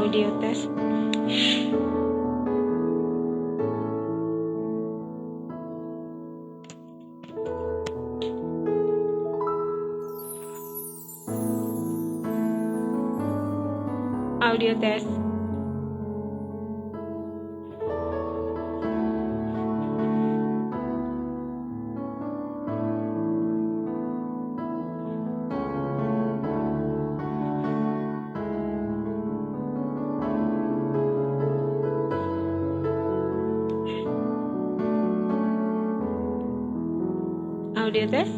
Audio test. Audio test. Audio test.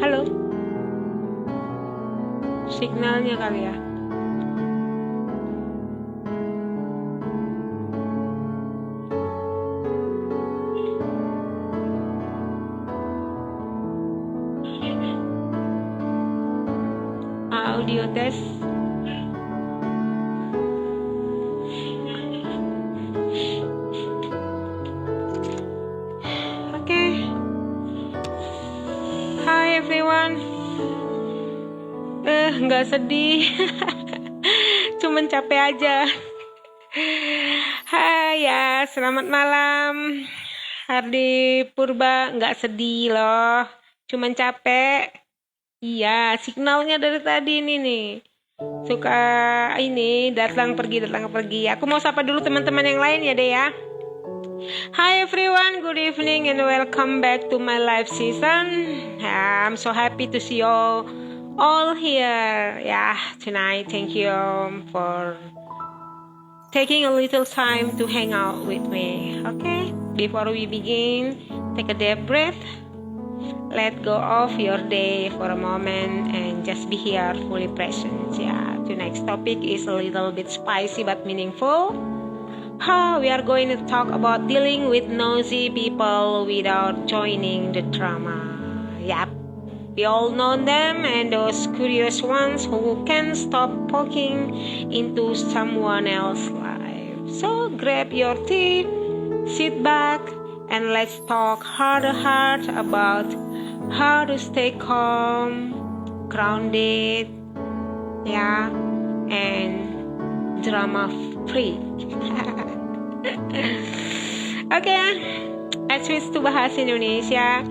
Halo. Signalnya kali ya. Audio test. Oke. Hi everyone. Nggak sedih. Cuman capek aja. Hai ya, selamat malam. Hardi Purba, nggak sedih loh. Cuman capek. Iya, signalnya dari tadi ini nih. Suka ini datang pergi. Aku mau sapa dulu teman-teman yang lain ya deh ya. Hi everyone, good evening and welcome back to my live season. I'm so happy to see you all here. Yeah, tonight. Thank you for taking a little time to hang out with me. Okay, before we begin, take a deep breath. Let go of your day for a moment and just be here fully present. Yeah, tonight's topic is a little bit spicy but meaningful. We are going to talk about dealing with nosy people without joining the drama. Yep, we all know them, and those curious ones who can't stop poking into someone else's life. So grab your tea, sit back, and let's talk heart to heart about how to stay calm, grounded, yeah, and drama free. Oke, let's switch to bahasa Indonesia.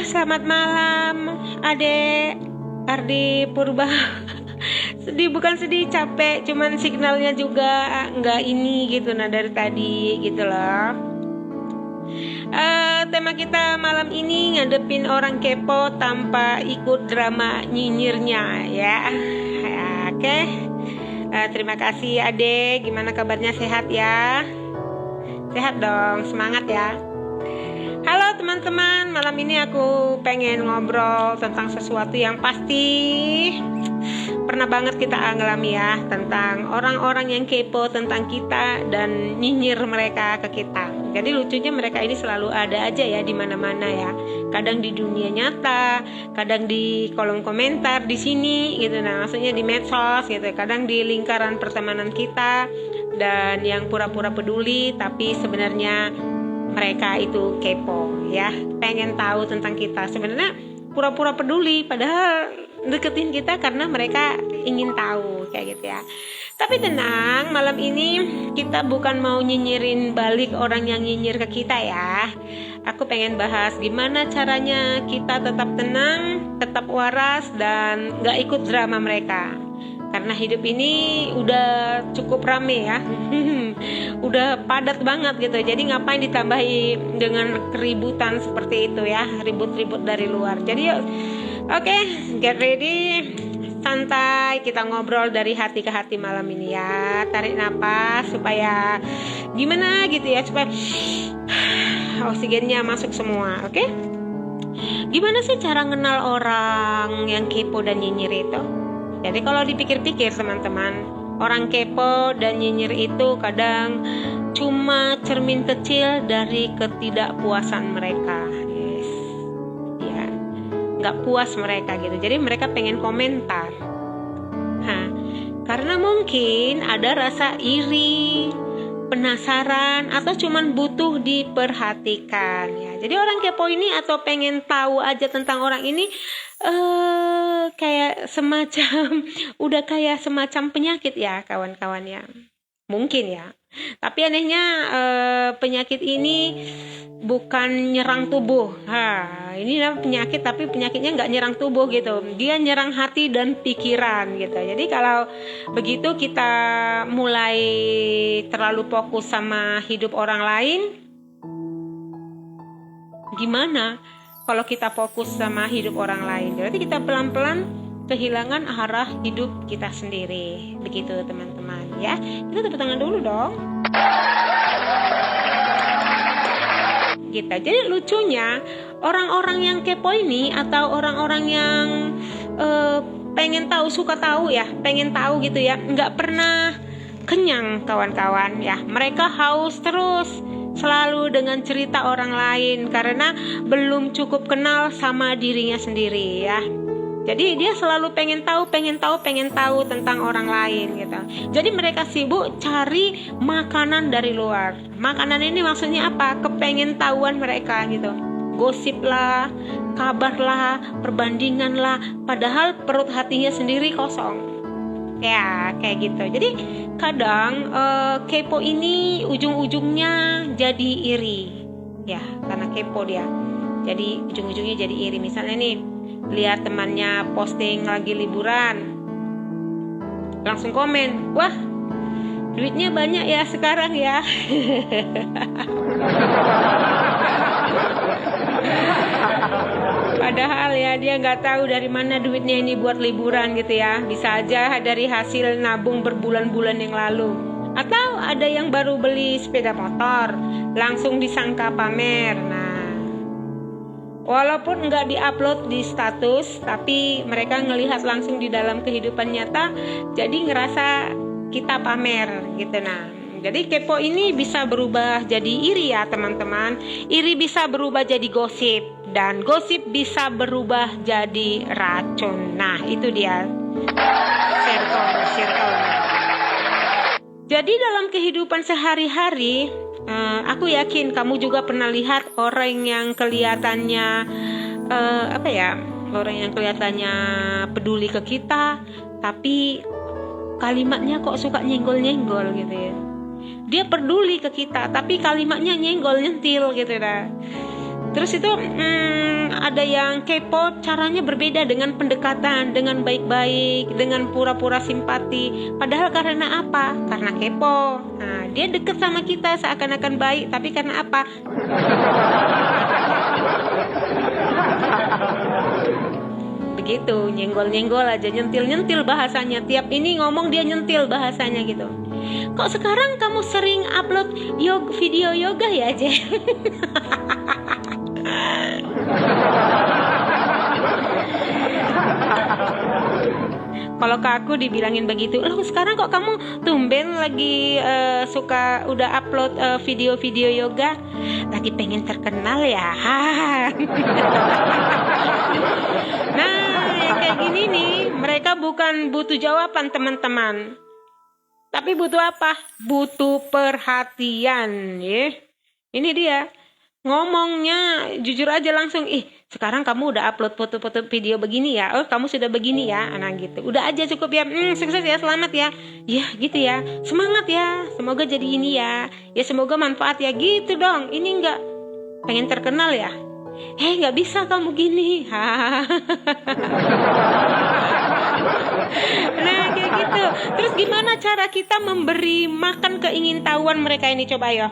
Selamat malam, Adek Ardi Purba. Sedih, bukan sedih, capek, cuman signalnya juga nggak ini gitu, nah dari tadi gitu loh. Tema kita malam ini ngadepin orang kepo tanpa ikut drama nyinyirnya ya. Oke. Terima kasih Ade, gimana kabarnya, sehat ya? Sehat dong, semangat ya. Halo teman-teman, malam ini aku pengen ngobrol tentang sesuatu yang pasti pernah banget kita alami ya, tentang orang-orang yang kepo tentang kita dan nyinyir mereka ke kita. Jadi lucunya mereka ini selalu ada aja ya di mana-mana ya. Kadang di dunia nyata, kadang di kolom komentar di sini gitu. Nah, maksudnya di medsos gitu. Kadang di lingkaran pertemanan kita, dan yang pura-pura peduli tapi sebenarnya mereka itu kepo ya, pengen tahu tentang kita. Sebenarnya pura-pura peduli padahal deketin kita karena mereka ingin tahu kayak gitu ya. Tapi tenang, malam ini kita bukan mau nyinyirin balik orang yang nyinyir ke kita ya. Aku pengen bahas gimana caranya kita tetap tenang, tetap waras, dan gak ikut drama mereka. Karena hidup ini udah cukup rame ya. Udah padat banget gitu. Jadi ngapain ditambahi dengan keributan seperti itu ya, ribut-ribut dari luar. Jadi yuk, oke, get ready. Santai, kita ngobrol dari hati ke hati malam ini ya. Tarik napas supaya gimana gitu ya, supaya oksigennya masuk semua, oke? Gimana sih cara kenal orang yang kepo dan nyinyir itu? Jadi kalau dipikir-pikir teman-teman, orang kepo dan nyinyir itu kadang cuma cermin kecil dari ketidakpuasan mereka. Yes. Ya, nggak puas mereka gitu. Jadi mereka pengen komentar. Karena mungkin ada rasa iri, penasaran, atau cuman butuh diperhatikan ya. jadi orang kepo ini atau pengen tahu aja tentang orang ini kayak semacam udah kayak semacam penyakit ya kawan-kawan ya. Mungkin ya. Tapi anehnya penyakit ini bukan nyerang tubuh. Ini penyakit tapi penyakitnya nggak nyerang tubuh gitu. Dia nyerang hati dan pikiran gitu. Jadi kalau begitu kita mulai terlalu fokus sama hidup orang lain, gimana kalau kita fokus sama hidup orang lain? Berarti kita pelan-pelan kehilangan arah hidup kita sendiri. Begitu teman-teman ya. Kita tepuk tangan dulu dong. Gitu. Jadi lucunya orang-orang yang kepo ini atau orang-orang yang pengen tahu, suka tahu ya, pengen tahu gitu ya, nggak pernah kenyang kawan-kawan ya. Mereka haus terus selalu dengan cerita orang lain karena belum cukup kenal sama dirinya sendiri ya. Jadi dia selalu pengen tahu tentang orang lain gitu. Jadi mereka sibuk cari makanan dari luar. Makanan ini maksudnya apa? Kepengen tahuan mereka gitu. Gosip lah, kabar lah, perbandingan lah. Padahal perut hatinya sendiri kosong. Ya kayak gitu. Jadi kadang kepo ini ujung-ujungnya jadi iri. Ya karena kepo dia. Jadi ujung-ujungnya jadi iri. Misalnya nih, lihat temannya posting lagi liburan, langsung komen, wah duitnya banyak ya sekarang ya. Padahal ya dia nggak tahu dari mana duitnya ini buat liburan gitu ya. Bisa aja dari hasil nabung berbulan-bulan yang lalu. Atau ada yang baru beli sepeda motor, langsung disangka pamer. Nah, walaupun nggak diupload di status, tapi mereka ngelihat langsung di dalam kehidupan nyata, jadi ngerasa kita pamer gitu. Nah, jadi kepo ini bisa berubah jadi iri ya teman-teman. Iri bisa berubah jadi gosip, dan gosip bisa berubah jadi racun. Nah, itu dia circle. Jadi dalam kehidupan sehari-hari, aku yakin kamu juga pernah lihat orang yang kelihatannya orang yang kelihatannya peduli ke kita, tapi kalimatnya kok suka nyenggol-nyenggol gitu ya. Dia peduli ke kita, tapi kalimatnya nyenggol-nyentil gitu dah. Terus itu ada yang kepo, caranya berbeda dengan pendekatan, dengan baik-baik, dengan pura-pura simpati. Padahal karena apa? Karena kepo. Nah, dia deket sama kita seakan-akan baik, tapi karena apa? Begitu, nyenggol-nyenggol aja, nyentil-nyentil bahasanya. Tiap ini ngomong dia nyentil bahasanya gitu. Kok sekarang kamu sering upload video yoga ya, Je? Kalau ke aku dibilangin begitu, loh sekarang kok kamu tumben lagi suka udah upload video-video yoga, lagi pengen terkenal ya. Nah yang kayak gini nih, mereka bukan butuh jawaban teman-teman, tapi butuh apa? Butuh perhatian ya. Ini dia ngomongnya jujur aja langsung, sekarang kamu udah upload foto-foto video begini ya, oh kamu sudah begini ya, nah gitu, udah aja cukup ya, sukses ya, selamat ya, ya gitu ya, semangat ya, semoga jadi ini ya, ya semoga manfaat ya, gitu dong. Ini enggak pengen terkenal ya, nggak bisa kamu gini. Nah kayak gitu. Terus gimana cara kita memberi makan keingintahuan mereka ini, coba ya.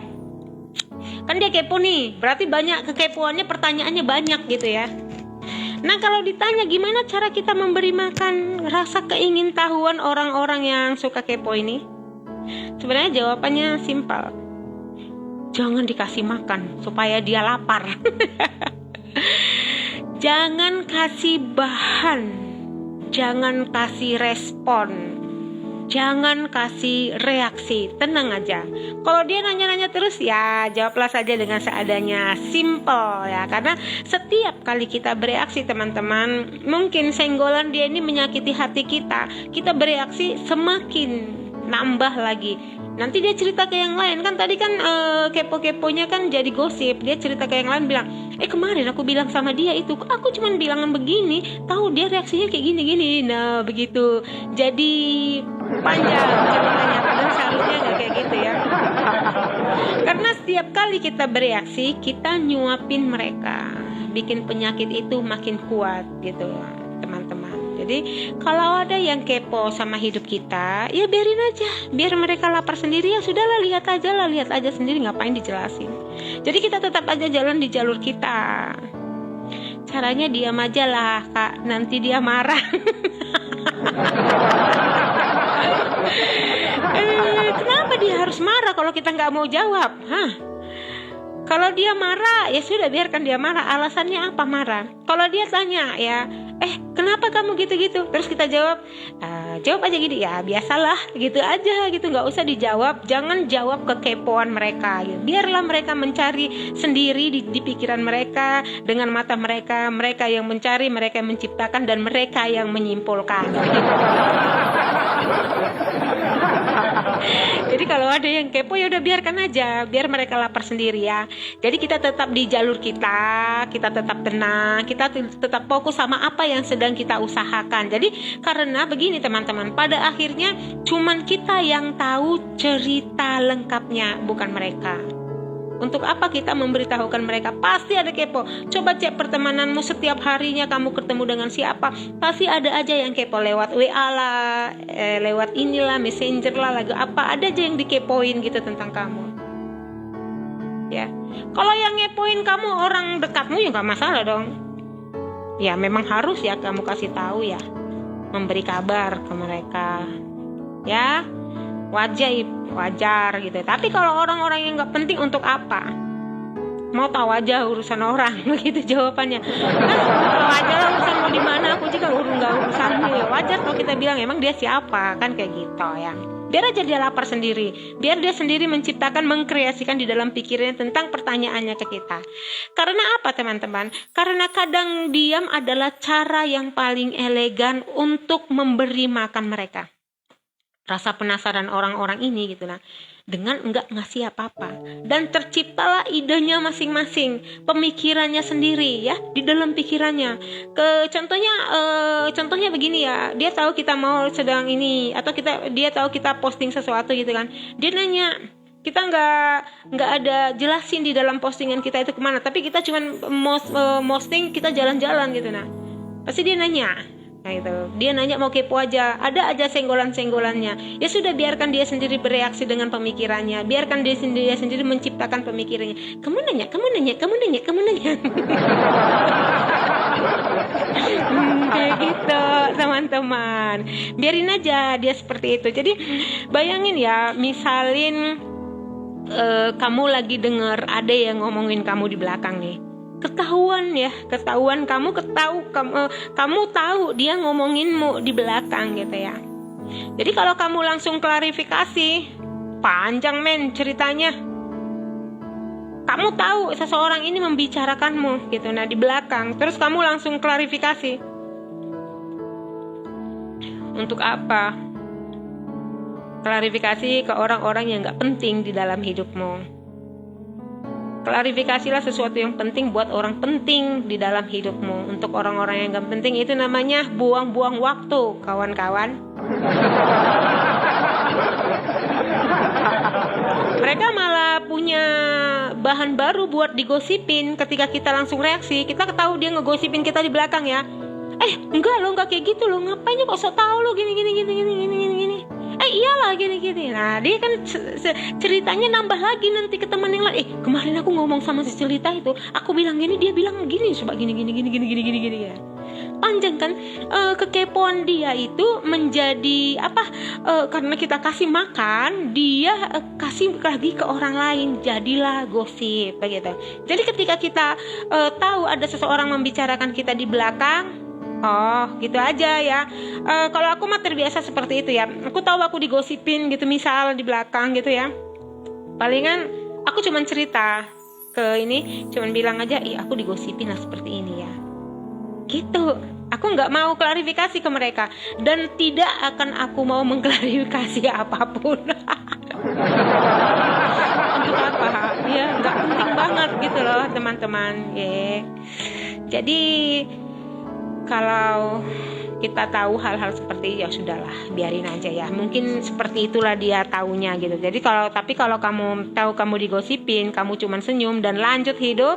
Kan dia kepo nih, berarti banyak kekepoannya, pertanyaannya banyak gitu ya. Nah kalau ditanya gimana cara kita memberi makan rasa keingintahuan orang-orang yang suka kepo ini, sebenarnya jawabannya simpel. Jangan dikasih makan supaya dia lapar. Jangan kasih bahan, jangan kasih respon, jangan kasih reaksi, tenang aja. Kalau dia nanya-nanya terus ya jawablah saja dengan seadanya, simple ya. Karena setiap kali kita bereaksi teman-teman, mungkin senggolan dia ini menyakiti hati kita, kita bereaksi semakin nambah lagi. Nanti dia cerita ke yang lain kan, tadi kan kepo-keponya kan jadi gosip. Dia cerita ke yang lain bilang, kemarin aku bilang sama dia itu, aku cuman bilang begini, tahu dia reaksinya kayak gini-gini. Nah begitu, jadi panjang ceritanya, padahal seharusnya nggak kayak gitu ya. Karena setiap kali kita bereaksi, kita nyuapin mereka, bikin penyakit itu makin kuat gitu teman-teman. Jadi kalau ada yang kepo sama hidup kita, ya biarin aja, biar mereka lapar sendiri, ya sudahlah, lihat aja sendiri, ngapain dijelasin. Jadi kita tetap aja jalan di jalur kita. Caranya diam aja lah Kak, nanti dia marah. Kenapa dia harus marah kalau kita nggak mau jawab? Kalau dia marah, ya sudah, biarkan dia marah. Alasannya apa marah? Kalau dia tanya ya, kenapa kamu gitu-gitu? Terus kita jawab aja gini, ya biasalah, gitu aja gitu. Nggak usah dijawab, jangan jawab kekepoan mereka gitu. Biarlah mereka mencari sendiri di pikiran mereka, dengan mata mereka. Mereka yang mencari, mereka yang menciptakan, dan mereka yang menyimpulkan gitu. Jadi kalau ada yang kepo, ya udah biarkan aja, biar mereka lapar sendiri ya. Jadi kita tetap di jalur kita tetap tenang, kita tetap fokus sama apa yang sedang kita usahakan. Jadi karena begini teman-teman, pada akhirnya cuman kita yang tahu cerita lengkapnya, bukan mereka. Untuk apa kita memberitahukan mereka? Pasti ada kepo. Coba cek pertemananmu, setiap harinya kamu ketemu dengan siapa, pasti ada aja yang kepo, lewat WA lah, lewat inilah, messenger lah, lagu apa, ada aja yang dikepoin gitu tentang kamu. Ya, kalau yang ngepoin kamu orang dekatmu ya nggak masalah dong. Ya memang harus ya kamu kasih tahu ya, memberi kabar ke mereka. Ya, wajar gitu. Tapi kalau orang-orang yang nggak penting, untuk apa? Mau tahu aja urusan orang, begitu jawabannya. Tahu aja lah urusan mau di mana, aku juga nggak urusannya. Ya wajar kalau kita bilang emang dia siapa, kan kayak gitu ya. Biar aja dia lapar sendiri, biar dia sendiri menciptakan, mengkreasikan di dalam pikirnya tentang pertanyaannya ke kita. Karena apa teman-teman? Karena kadang diam adalah cara yang paling elegan untuk memberi makan mereka rasa penasaran orang-orang ini gitu lah, dengan enggak ngasih apa-apa, dan terciptalah idenya masing-masing, pemikirannya sendiri ya, di dalam pikirannya. Contohnya begini ya, dia tahu kita mau sedang ini, atau dia tahu kita posting sesuatu gitu kan, dia nanya, kita nggak ada jelasin di dalam postingan kita itu kemana, tapi kita cuman posting kita jalan-jalan gitu. Nah pasti dia nanya. Nah itu, dia nanya mau kepo aja, ada aja senggolan-senggolannya. Ya sudah, biarkan dia sendiri bereaksi dengan pemikirannya, biarkan dia sendiri menciptakan pemikirannya. Kamu nanya. Kayak gitu teman-teman. Biarin aja dia seperti itu. Jadi bayangin ya, misalin kamu lagi dengar ada yang ngomongin kamu di belakang nih. Ketahuan kamu tahu dia ngomonginmu di belakang gitu ya. Jadi kalau kamu langsung klarifikasi, panjang ceritanya. Kamu tahu seseorang ini membicarakanmu gitu, nah di belakang, terus kamu langsung klarifikasi. Untuk apa? Klarifikasi ke orang-orang yang gak penting di dalam hidupmu. Klarifikasilah sesuatu yang penting buat orang penting di dalam hidupmu. Untuk orang-orang yang gak penting, itu namanya buang-buang waktu, kawan-kawan. Mereka malah punya bahan baru buat digosipin. Ketika kita langsung reaksi, kita tahu dia ngegosipin kita di belakang ya. Enggak lo, enggak kayak gitu lo, ngapain kok sok tahu lo gini. Iyalah gini. Nah dia kan ceritanya nambah lagi nanti ke teman yang lain. Kemarin aku ngomong sama si cerita itu, aku bilang gini, dia bilang gini, coba gini ya. Panjang kan. Kekepoan dia itu menjadi apa? Karena kita kasih makan, dia kasih lagi ke orang lain, jadilah gosip begitu. Jadi ketika kita tahu ada seseorang membicarakan kita di belakang, gitu aja ya. Kalau aku mah terbiasa seperti itu ya. Aku tahu aku digosipin gitu, misal di belakang gitu ya. Palingan aku cuman cerita ke ini, cuman bilang aja, aku digosipin lah seperti ini ya. Gitu. Aku nggak mau klarifikasi ke mereka, dan tidak akan aku mau mengklarifikasi apapun. Untuk apa? Ya nggak penting banget gitu loh teman-teman. Ya. Jadi kalau kita tahu hal-hal seperti ya sudahlah, biarin aja ya. Mungkin seperti itulah dia taunya gitu. Jadi kalau kamu tahu kamu digosipin, kamu cuman senyum dan lanjut hidup.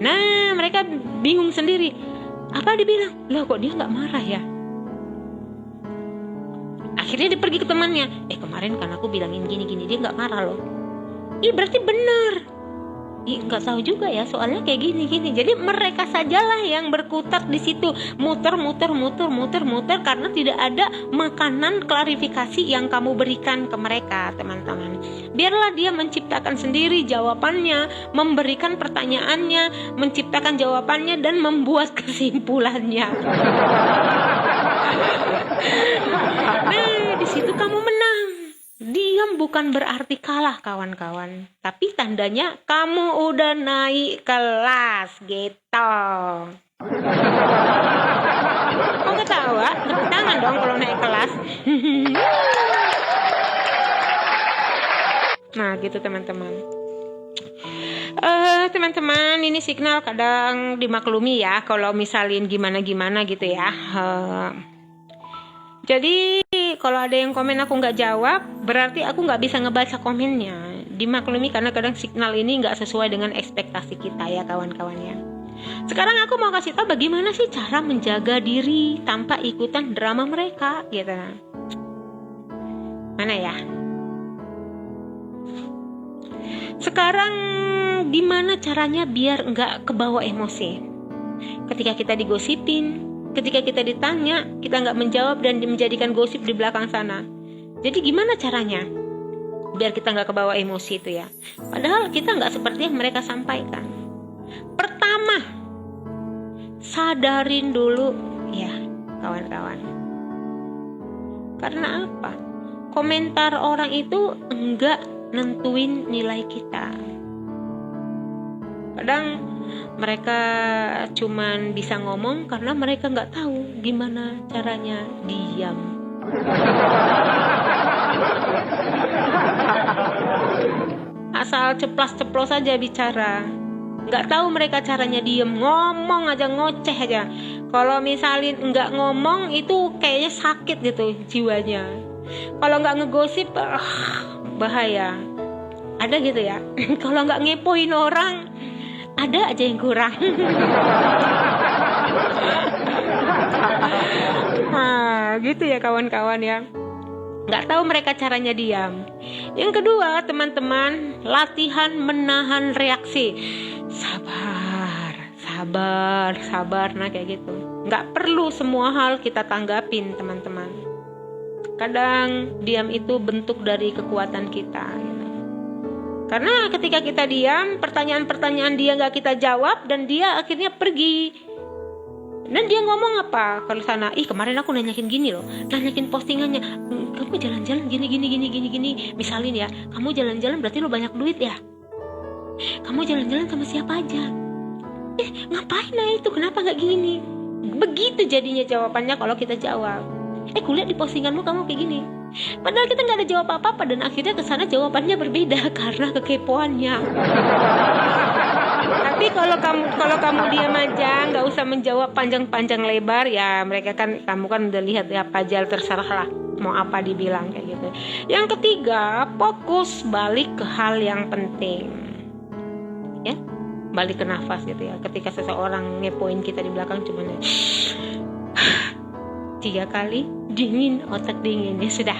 Nah, mereka bingung sendiri. Apa dibilang? Loh kok dia nggak marah ya? Akhirnya dia pergi ke temannya. Kemarin kan aku bilangin gini-gini, dia nggak marah loh. Berarti benar. Nggak tahu juga ya, soalnya kayak gini-gini. Jadi mereka sajalah yang berkutat di situ, muter karena tidak ada makanan klarifikasi yang kamu berikan ke mereka, teman-teman. Biarlah dia menciptakan sendiri jawabannya, memberikan pertanyaannya, menciptakan jawabannya dan membuat kesimpulannya. Nah, di situ kamu menang. Diam bukan berarti kalah kawan-kawan, tapi tandanya kamu udah naik kelas gitu. Kok ketawa? Tepuk tangan dong kalau naik kelas. Nah gitu teman-teman. Teman-teman, ini signal kadang dimaklumi ya kalau misalin gimana-gimana gitu ya. Jadi kalau ada yang komen aku nggak jawab, berarti aku nggak bisa ngebaca komennya. Dimaklumi karena kadang signal ini nggak sesuai dengan ekspektasi kita ya kawan-kawannya. Sekarang aku mau kasih tahu bagaimana sih cara menjaga diri tanpa ikutan drama mereka gitu. Mana ya? Sekarang gimana caranya biar nggak kebawa emosi? Ketika kita digosipin, ketika kita ditanya, kita nggak menjawab dan menjadikan gosip di belakang sana. Jadi gimana caranya biar kita nggak kebawa emosi itu ya? Padahal kita nggak seperti yang mereka sampaikan. Pertama, sadarin dulu ya kawan-kawan. Karena apa? Komentar orang itu enggak nentuin nilai kita. Kadang mereka cuman bisa ngomong karena mereka nggak tahu gimana caranya diam. Asal ceplas-ceplos aja bicara, nggak tahu mereka caranya diem, ngomong aja, ngoceh aja. Kalau misalin nggak ngomong itu kayaknya sakit gitu jiwanya. Kalau nggak ngegosip bahaya. Ada gitu ya. Kalau nggak ngepoin orang, ada aja yang kurang. Nah, gitu ya kawan-kawan ya. Nggak tahu mereka caranya diam. Yang kedua, teman-teman, latihan menahan reaksi. Sabar. Nah, kayak gitu. Nggak perlu semua hal kita tanggapin, teman-teman. Kadang diam itu bentuk dari kekuatan kita. Karena ketika kita diam, pertanyaan-pertanyaan dia nggak kita jawab dan dia akhirnya pergi. Dan dia ngomong apa kalau sana? Kemarin aku nanyakin gini loh, nanyakin postingannya. Kamu jalan-jalan gini. Misalin ya, kamu jalan-jalan berarti lo banyak duit ya. Kamu jalan-jalan sama siapa aja? Ngapain lah itu? Kenapa nggak gini? Begitu jadinya jawabannya kalau kita jawab. Kulihat di postinganmu kamu kayak gini. Padahal kita nggak ada jawab apa-apa dan akhirnya kesana jawabannya berbeda karena kekepoannya. Tapi kalau kamu diam aja, nggak usah menjawab panjang-panjang lebar ya, mereka kan kamu kan udah lihat ya, pajal terserah lah mau apa dibilang kayak gitu. Yang ketiga, fokus balik ke hal yang penting. Ya, balik ke nafas gitu ya. Ketika seseorang ngepoin kita di belakang cuman 3 kali dingin, otak dingin, ya sudah.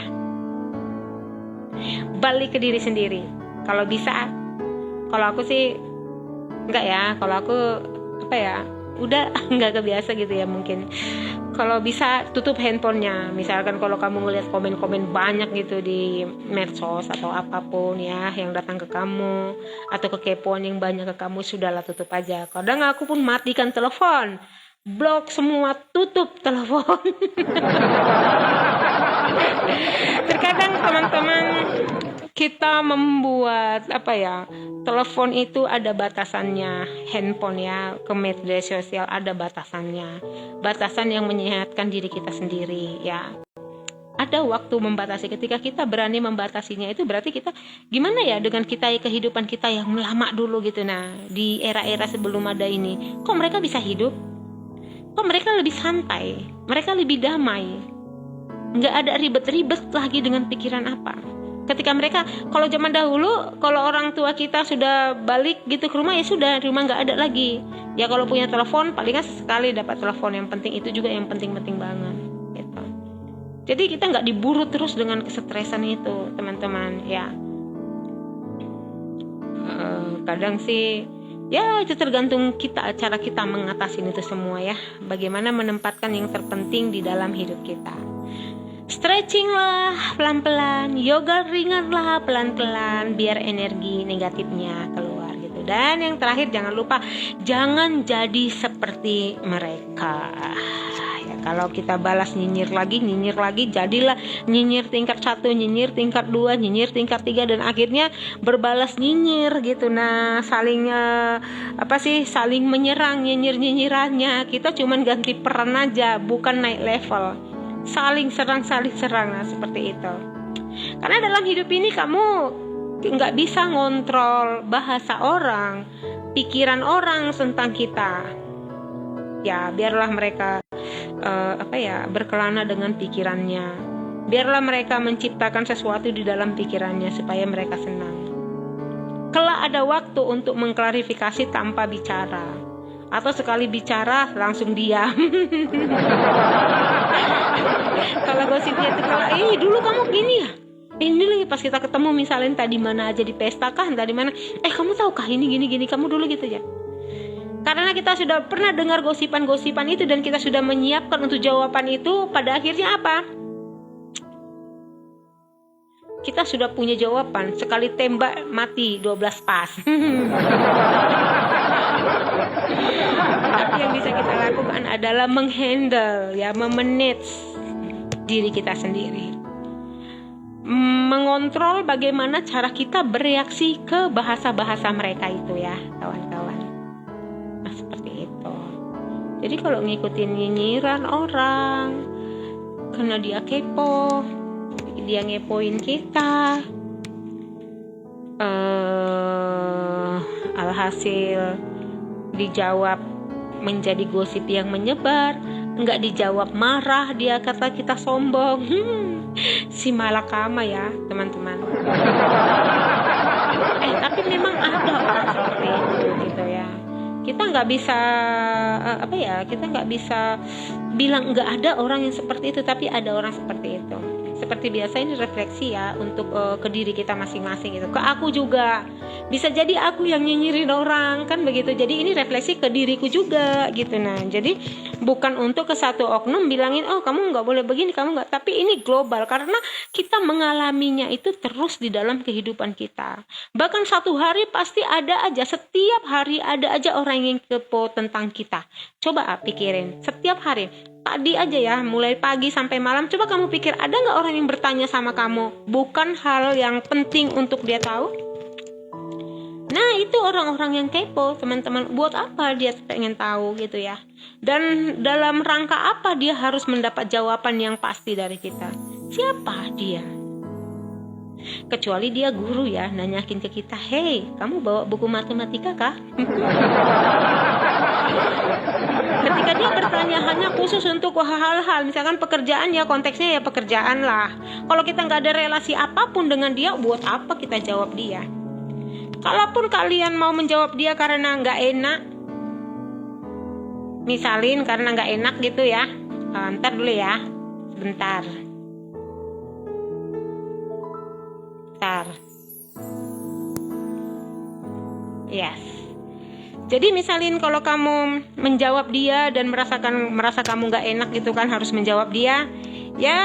Balik ke diri sendiri. Kalau bisa, kalau aku sih enggak ya, kalau aku udah enggak kebiasa gitu ya mungkin. Kalau bisa tutup handphonenya. Misalkan kalau kamu ngeliat komen-komen banyak gitu di medsos atau apapun ya yang datang ke kamu, atau kekepoan yang banyak ke kamu, sudahlah tutup aja. Kadang aku pun matikan telepon, blok semua, tutup telepon. Terkadang teman-teman kita membuat telepon itu ada batasannya, handphone ya, ke media sosial ada batasannya, batasan yang menyehatkan diri kita sendiri ya. Ada waktu membatasi. Ketika kita berani membatasinya, itu berarti kita gimana ya dengan kita kehidupan kita yang lama dulu gitu. Nah, di era-era sebelum ada ini, kok mereka bisa hidup? Kok mereka lebih santai? Mereka lebih damai. Nggak ada ribet-ribet lagi dengan pikiran apa. Ketika mereka, kalau zaman dahulu, kalau orang tua kita sudah balik gitu ke rumah, ya sudah, rumah nggak ada lagi. Ya kalau punya telepon, palingan sekali dapat telepon. Yang penting itu juga yang penting-penting banget. Jadi kita nggak diburu terus dengan kesetresan itu, teman-teman. Ya, kadang sih, ya itu tergantung kita, cara kita mengatasi itu semua ya. Bagaimana menempatkan yang terpenting di dalam hidup kita. Stretching lah pelan-pelan, yoga ringan lah pelan-pelan, biar energi negatifnya keluar gitu. Dan yang terakhir, jangan lupa, jangan jadi seperti mereka. Kalau kita balas nyinyir lagi, jadilah nyinyir tingkat 1, nyinyir tingkat 2, nyinyir tingkat 3, dan akhirnya berbalas nyinyir gitu. Nah, saling saling menyerang nyinyir-nyinyirannya. Kita cuman ganti peran aja, bukan naik level. Saling serang, nah seperti itu. Karena dalam hidup ini kamu nggak bisa ngontrol bahasa orang, pikiran orang tentang kita. Ya, biarlah mereka berkelana dengan pikirannya. Biarlah mereka menciptakan sesuatu di dalam pikirannya supaya mereka senang. Kelak ada waktu untuk mengklarifikasi tanpa bicara, atau sekali bicara langsung diam. Kalau gosipnya itu kalau dulu kamu gini ya, ini lagi pas kita ketemu misalnya tadi mana aja di pesta kah, tadi mana, kamu tahu kah ini gini kamu dulu gitu ya. Karena kita sudah pernah dengar gosipan-gosipan itu dan kita sudah menyiapkan untuk jawaban itu, pada akhirnya apa? Kita sudah punya jawaban. Sekali tembak mati 12 pas. Tapi yang bisa kita lakukan adalah menghandle, ya, memanage diri kita sendiri. Mengontrol bagaimana cara kita bereaksi ke bahasa-bahasa mereka itu ya, kawan-kawan. Nah, seperti itu. Jadi kalau ngikutin nyinyiran orang karena dia kepo, dia ngepoin kita, alhasil dijawab menjadi gosip yang menyebar, nggak dijawab marah, dia kata kita sombong. Si malakama ya teman-teman. Tapi memang ada orang seperti itu gitu ya. Kita nggak bisa kita nggak bisa bilang nggak ada orang yang seperti itu, tapi ada orang seperti itu. Seperti biasa ini refleksi ya untuk ke diri kita masing-masing gitu. Ke aku juga. Bisa jadi aku yang nyinyirin orang kan begitu. Jadi ini refleksi ke diriku juga gitu. Nah, jadi bukan untuk ke satu oknum bilangin kamu nggak boleh begini, kamu nggak. Tapi ini global karena kita mengalaminya itu terus di dalam kehidupan kita. Bahkan satu hari pasti ada aja, setiap hari ada aja orang yang kepo tentang kita. Coba pikirin, setiap hari. Tadi aja ya, mulai pagi sampai malam, coba kamu pikir ada nggak orang yang bertanya sama kamu bukan hal yang penting untuk dia tahu? Nah, itu orang-orang yang kepo, teman-teman. Buat apa dia pengen tahu gitu ya? Dan dalam rangka apa dia harus mendapat jawaban yang pasti dari kita? Siapa dia? Kecuali dia guru ya, nanyakin ke kita, "Hey, kamu bawa buku matematika kah?" Ketika dia bertanya hanya khusus untuk hal-hal, misalkan pekerjaan ya, konteksnya ya pekerjaan lah. Kalau kita nggak ada relasi apapun dengan dia, buat apa kita jawab dia? Kalaupun kalian mau menjawab dia karena nggak enak, misalin karena nggak enak gitu ya, ntar dulu ya, sebentar. Yes. Jadi misalin kalau kamu menjawab dia dan merasa kamu nggak enak gitu kan harus menjawab dia, ya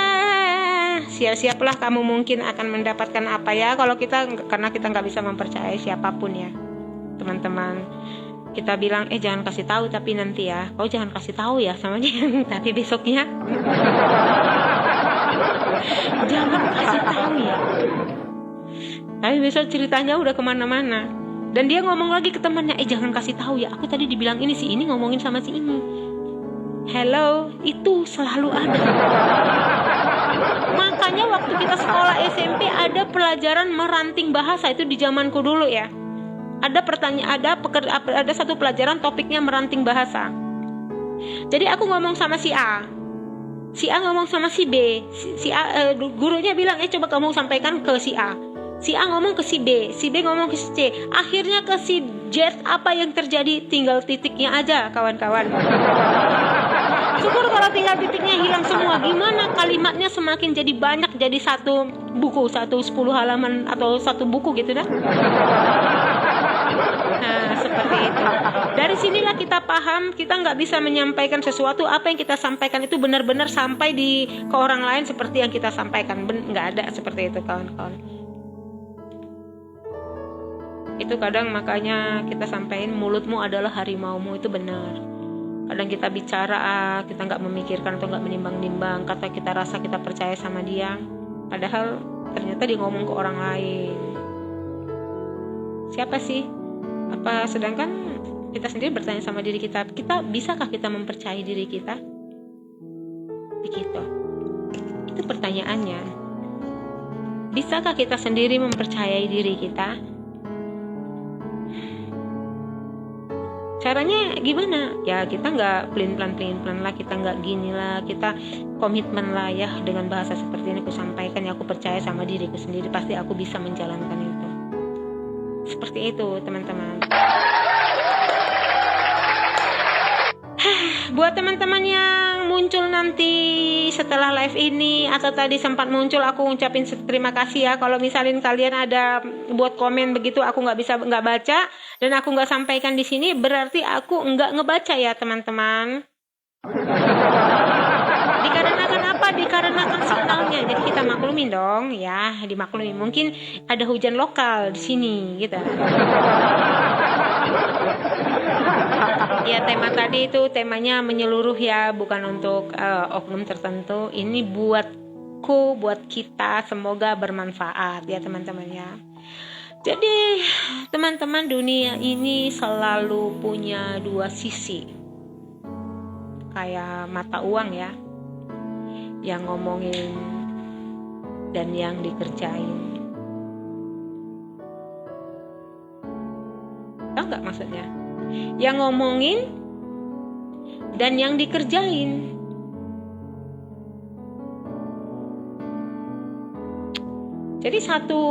siap-siaplah kamu mungkin akan mendapatkan apa ya, karena kita nggak bisa mempercayai siapapun ya teman-teman. Kita bilang jangan kasih tahu tapi nanti ya, kau jangan kasih tahu ya sama dia tapi besoknya jangan kasih tahu ya, tapi besok ceritanya udah kemana-mana. Dan dia ngomong lagi ke temannya, jangan kasih tahu ya, aku tadi dibilang ini, si ini ngomongin sama si ini. Hello, itu selalu ada. Makanya waktu kita sekolah SMP ada pelajaran meranting bahasa, itu di zamanku dulu ya. Ada satu pelajaran topiknya meranting bahasa. Jadi aku ngomong sama si A ngomong sama si B, gurunya bilang coba kamu sampaikan ke si A ngomong ke si B ngomong ke si C, akhirnya ke si Z. Apa yang terjadi? Tinggal titiknya aja, kawan-kawan. Syukur kalau tinggal titiknya hilang semua. Gimana kalimatnya semakin jadi banyak, jadi satu buku, 10 halaman atau satu buku gitu dah. Nah, seperti itu. Dari sinilah kita paham, kita nggak bisa menyampaikan sesuatu, apa yang kita sampaikan itu benar-benar sampai ke orang lain seperti yang kita sampaikan. Nggak ada seperti itu, kawan-kawan. Itu kadang makanya kita sampaikan mulutmu adalah harimaumu, itu benar. Kadang kita bicara, kita nggak memikirkan atau nggak menimbang-nimbang, kata kita rasa kita percaya sama dia, padahal ternyata dia ngomong ke orang lain. Siapa sih? Apa sedangkan kita sendiri bertanya sama diri kita, bisakah kita mempercayai diri kita? Begitu. Itu pertanyaannya. Bisakah kita sendiri mempercayai diri kita? Caranya gimana? Ya kita nggak pelin-pelan lah, kita nggak gini lah, kita komitmen lah ya dengan bahasa seperti ini aku sampaikan ya, aku percaya sama diriku sendiri, pasti aku bisa menjalankan itu. Seperti itu teman-teman. Buat teman-teman yang muncul nanti setelah live ini atau tadi sempat muncul, aku ngucapin terima kasih ya. Kalau misalin kalian ada buat komen begitu aku nggak baca dan aku nggak sampaikan di sini, berarti aku nggak ngebaca ya teman-teman. Dikarenakan apa? Dikarenakan signalnya. Jadi kita maklumin dong ya, dimaklumin. Mungkin ada hujan lokal di sini gitu. Ya tema tadi itu temanya menyeluruh ya, bukan untuk oknum tertentu. Ini buatku, buat kita, semoga bermanfaat ya teman-teman ya. Jadi teman-teman, dunia ini selalu punya dua sisi, kayak mata uang ya, yang ngomongin dan yang dikerjain. Tahu nggak maksudnya? Yang ngomongin dan yang dikerjain. Jadi satu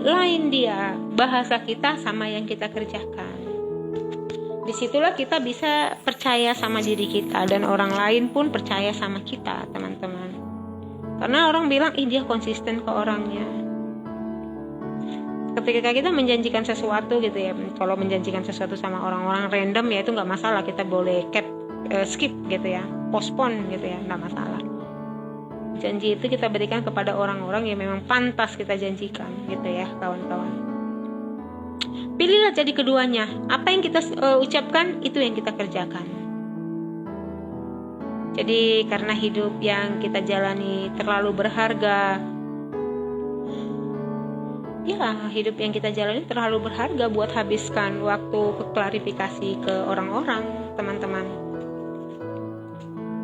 lain dia bahasa kita sama yang kita kerjakan. Disitulah kita bisa percaya sama diri kita dan orang lain pun percaya sama kita teman-teman. Karena orang bilang dia konsisten ke orangnya. Ketika kita menjanjikan sesuatu gitu ya, kalau menjanjikan sesuatu sama orang-orang random ya itu nggak masalah, kita boleh skip gitu ya, postpone gitu ya, nggak masalah. Janji itu kita berikan kepada orang-orang yang memang pantas kita janjikan gitu ya kawan-kawan. Pilihlah jadi keduanya, apa yang kita ucapkan itu yang kita kerjakan. Jadi karena hidup yang kita jalani terlalu berharga, ya hidup yang kita jalani terlalu berharga buat habiskan waktu ke klarifikasi ke orang-orang teman-teman.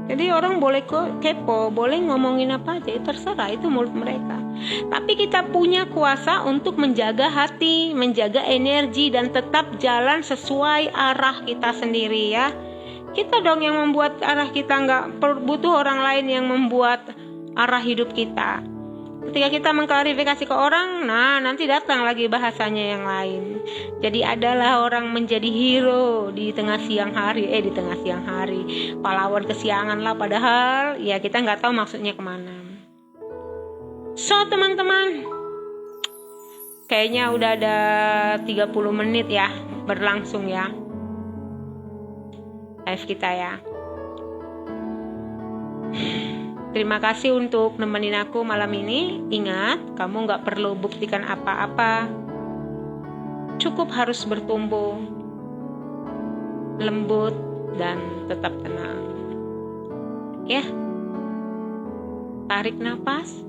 Jadi orang boleh kepo, boleh ngomongin apa aja, terserah, itu mulut mereka. Tapi kita punya kuasa untuk menjaga hati, menjaga energi, dan tetap jalan sesuai arah kita sendiri ya. Kita dong yang membuat arah kita, nggak butuh orang lain yang membuat arah hidup kita. Ketika kita mengklarifikasi ke orang, nah nanti datang lagi bahasanya yang lain. Jadi adalah orang menjadi hero di tengah siang hari, pahlawan kesiangan lah, padahal ya kita nggak tahu maksudnya kemana. So teman-teman, kayaknya udah ada 30 menit ya berlangsung ya live kita ya. Terima kasih untuk nemenin aku malam ini. Ingat, kamu gak perlu buktikan apa-apa. Cukup harus bertumbuh, lembut, dan tetap tenang. Ya, tarik nafas,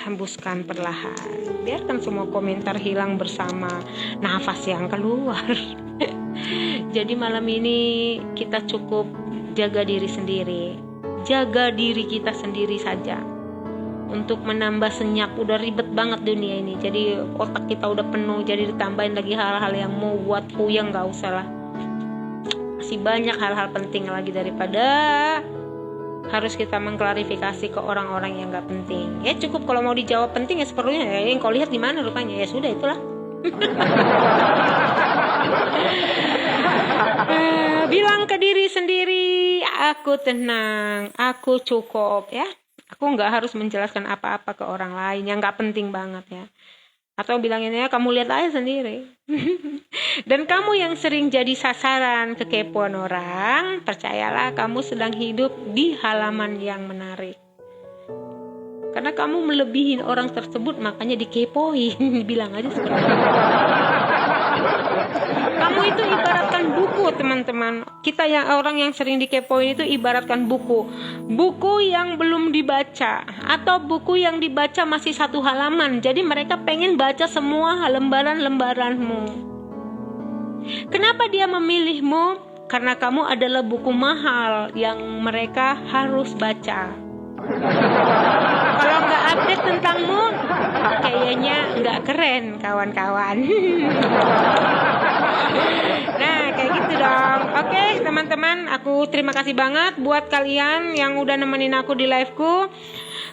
hembuskan perlahan. Biarkan semua komentar hilang bersama nafas yang keluar. Jadi malam ini kita cukup jaga diri sendiri jaga diri kita sendiri saja. Untuk menambah senyap, udah ribet banget dunia ini. Jadi otak kita udah penuh, jadi ditambahin lagi hal-hal yang mau buat puyeng, gak usah lah. Masih banyak hal-hal penting lagi daripada harus kita mengklarifikasi ke orang-orang yang gak penting. Ya cukup kalau mau dijawab penting ya seperlunya. Ya, yang kau lihat gimana rupanya, ya sudah itulah. Bilang ke diri sendiri, aku tenang, aku cukup ya. Aku nggak harus menjelaskan apa-apa ke orang lain yang nggak penting banget ya. Atau bilanginnya kamu lihat aja sendiri. Dan kamu yang sering jadi sasaran kekepoan orang, percayalah kamu sedang hidup di halaman yang menarik. Karena kamu melebihin orang tersebut, makanya dikepoin. Bilang aja seperti itu. Kamu itu ibaratkan buku, teman-teman. Kita yang orang yang sering dikepoin itu ibaratkan buku. Buku yang belum dibaca atau buku yang dibaca masih 1 halaman. Jadi mereka pengen baca semua lembaran-lembaranmu. Kenapa dia memilihmu? Karena kamu adalah buku mahal yang mereka harus baca. Kalau nggak update tentangmu, kayaknya nggak keren, kawan-kawan. Nah, kayak gitu dong. Oke, teman-teman, aku terima kasih banget buat kalian yang udah nemenin aku di liveku.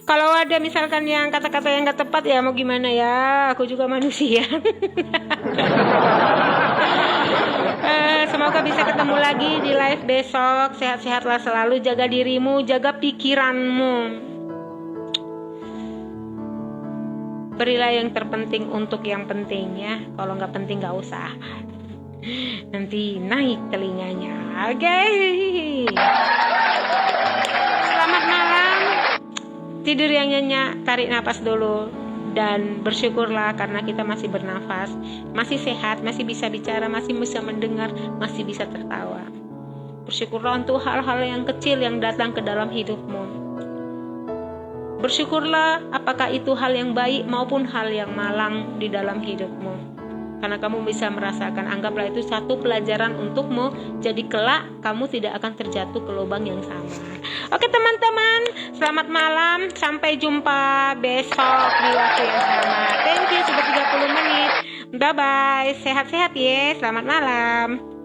Kalau ada misalkan yang kata-kata yang nggak tepat, ya mau gimana ya, aku juga manusia. Semoga bisa ketemu lagi di live besok. Sehat-sehatlah selalu, jaga dirimu, jaga pikiranmu. Berilah yang terpenting untuk yang penting ya. Kalau nggak penting nggak usah. Nanti naik telinganya. Oke. Selamat malam. Tidur yang nyenyak, tarik napas dulu. Dan bersyukurlah karena kita masih bernafas, masih sehat, masih bisa bicara, masih bisa mendengar, masih bisa tertawa. Bersyukurlah untuk hal-hal yang kecil yang datang ke dalam hidupmu. Bersyukurlah apakah itu hal yang baik maupun hal yang malang di dalam hidupmu. Karena kamu bisa merasakan, anggaplah itu satu pelajaran untukmu. Jadi kelak kamu tidak akan terjatuh ke lubang yang sama. Oke teman-teman, selamat malam. Sampai jumpa besok di waktu yang sama. Thank you, sudah 30 menit. Bye-bye, sehat-sehat ya. Selamat malam.